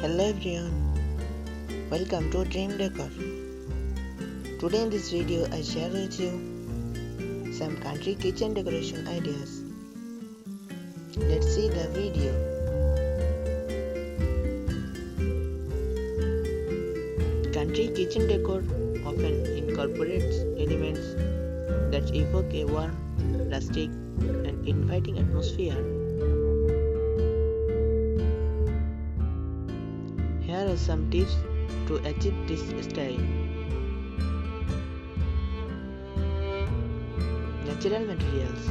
Hello everyone, welcome to Dream Decor. Today in this video I share with you some country kitchen decoration ideas. Let's see the video. Country kitchen decor often incorporates elements that evoke a warm, rustic and inviting atmosphere. Here are some tips to achieve this style. Natural materials.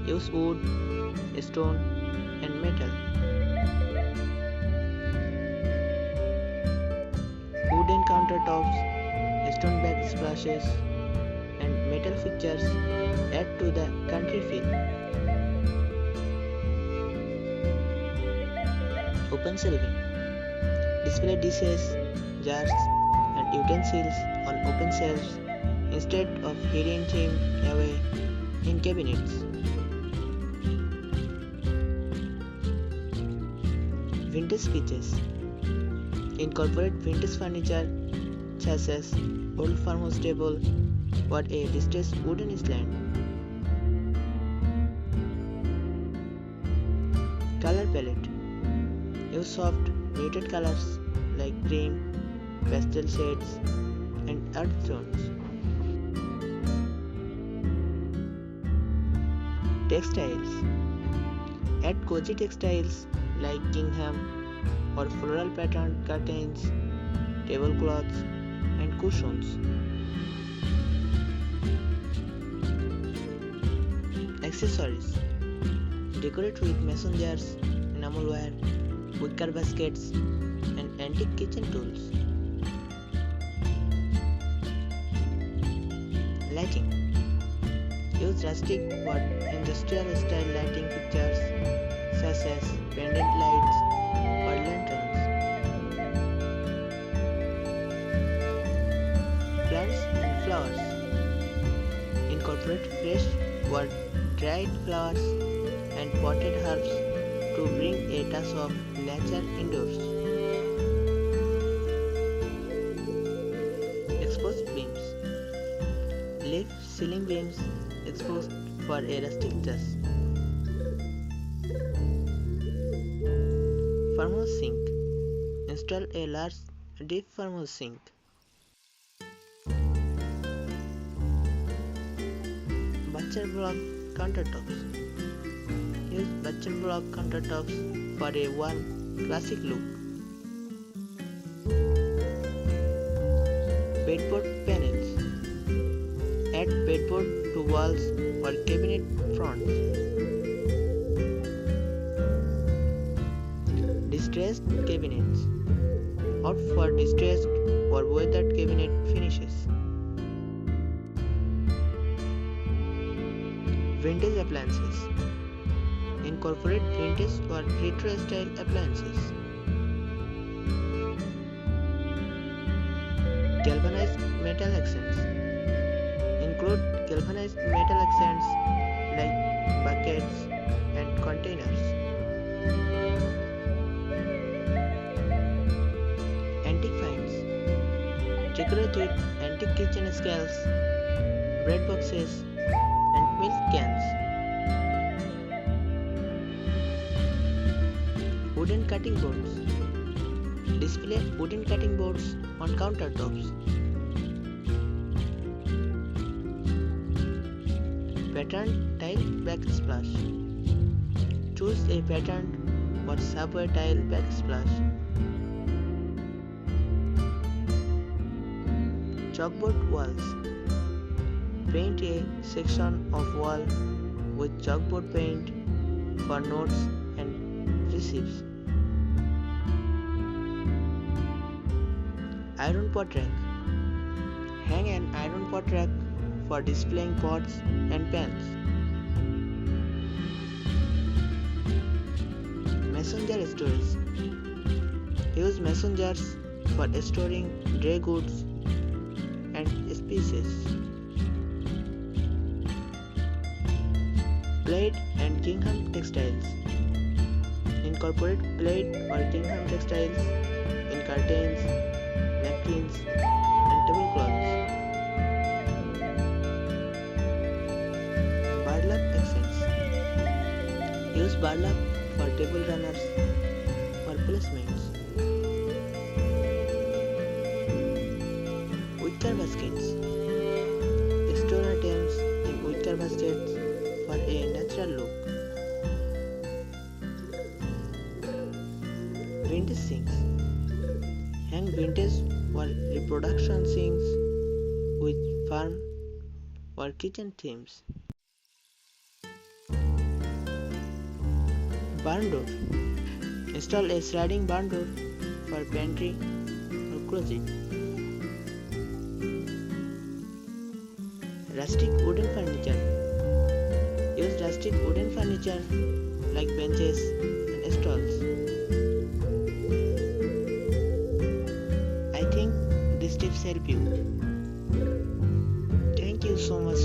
Use wood, stone and metal. Wooden countertops, stone backsplashes and metal fixtures add to the country feel. Open shelving. Display dishes, jars and utensils on open shelves instead of hiding them away in cabinets. Vintage sketches. Incorporate vintage furniture such as old farmhouse table or a distressed wooden stand. Color palette. Use soft, muted colors like cream, pastel shades, and earth tones. Textiles. Add cozy textiles like gingham or floral patterned curtains, tablecloths, and cushions. Accessories. Decorate with mason jars, enamel ware, wicker baskets, and antique kitchen tools. Lighting. Use rustic or industrial style lighting fixtures such as pendant lights or lanterns. Plants and flowers. Incorporate fresh or dried flowers and potted herbs to bring a touch of nature indoors. Exposed beams. Leave ceiling beams exposed for a rustic touch. Farmhouse sink. Install a large deep farmhouse sink. Butcher block countertops. Use butcher block countertops for a warm, classic look. Bedboard panels. Add bedboard to walls or cabinet fronts. Distressed cabinets. Opt for distressed or weathered cabinet finishes. Vintage appliances. Incorporate vintage or retro style appliances. Galvanized metal accents. Include galvanized metal accents like buckets and containers. Antique finds. Decorate with antique kitchen scales, bread boxes and milk cans. Wooden cutting boards. Display wooden cutting boards on countertops. Patterned tile backsplash. Choose a patterned or subway tile backsplash. Chalkboard walls. Paint a section of wall with chalkboard paint for notes and receipts. Iron pot rack. Hang an iron pot rack for displaying pots and pans. Mason jar storage. Use mason jars for storing dry goods and spices. Plaid and gingham textiles. Incorporate plate or thin film textiles in curtains, napkins, and tablecloths. Burlap accents. Use burlap for table runners or placements. Wicker baskets. Store items in wicker baskets for a natural look. Vintage sinks. Hang vintage or reproduction sinks with farm or kitchen themes. Barn door. Install a sliding barn door for pantry or closet. Rustic wooden furniture. Use rustic wooden furniture like benches and stalls. I think these tips help you. Thank you so much